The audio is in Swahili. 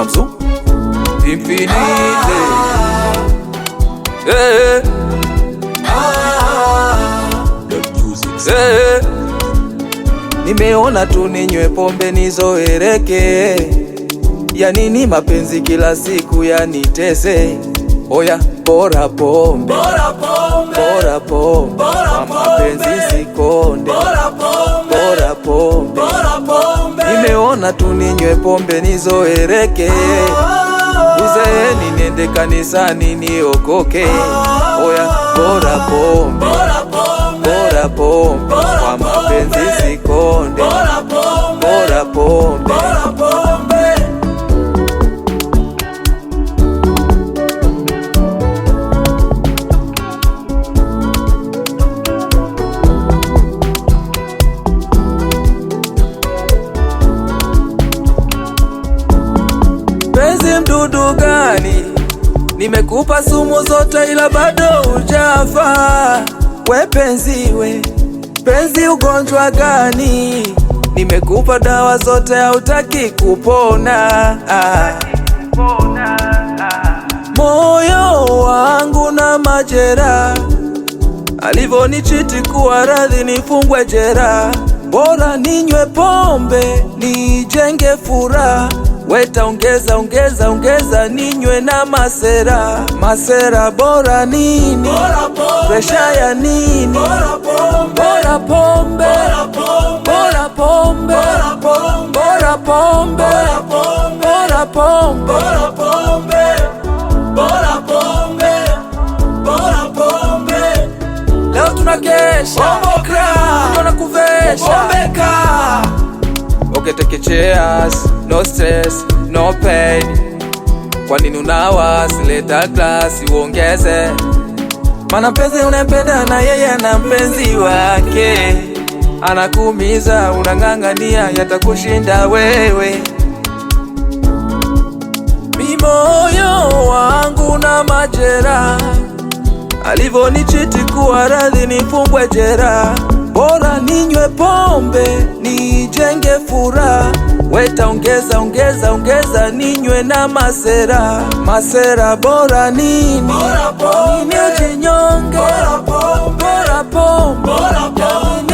Mamso Infinite. Hey. Hey. Nimeona tu ninywe pombe nizoereke, ya nini mapenzi kila siku yanitese? Oya bora pombe, bora pombe, bora pombe, bora mapenzi sikonde, bora pombe, bora pombe, bora pombe. Nimeona tu ninywe pombe nizoereke, uzeeni niende kanisani niokoke. Oya bora pombe, bora pombe, bora pombe, kwa mapenzi sikonde, bora pombe, bora pombe, bora pombe. Penzi mdudu gani? Nimekupa sumu zote ila bado hujafa. We penzi we, penzi ugonjwa gani? Nimekupa dawa zote hautaki kupona. Moyo wangu na majera, alivonichiti kuwa radhi nifungwe jera. Bora ninywe pombe nijenge furaha, weta ongeza ongeza ongeza ninywe na masera. Masera bora nini? Presha ya nini? Bora pombe, bora pombe, bora pombe, bora pombe, bora pombe, bora pombe, bora pombe. Leo tunakesha tuna kuvesha. Okay, take a cheers, no stress, no pain. Kwa nini unawasi? Leta glasi uongeze. Mana mpenzi unapenda na yeye na mpenzi wake, anakuumiza unang'ang'ania yatakushinda wewe. Mimoyo wangu na majera, alivonichiti kuwa radhi nifungwe jera. Bora ninywe pombe nijenge furaha, weta ongeza ongeza ongeza ninywe na masera. Masera bora nini? Bora pombe, nini ujinyonge? Bora pombe, bora pombe, bora pombe.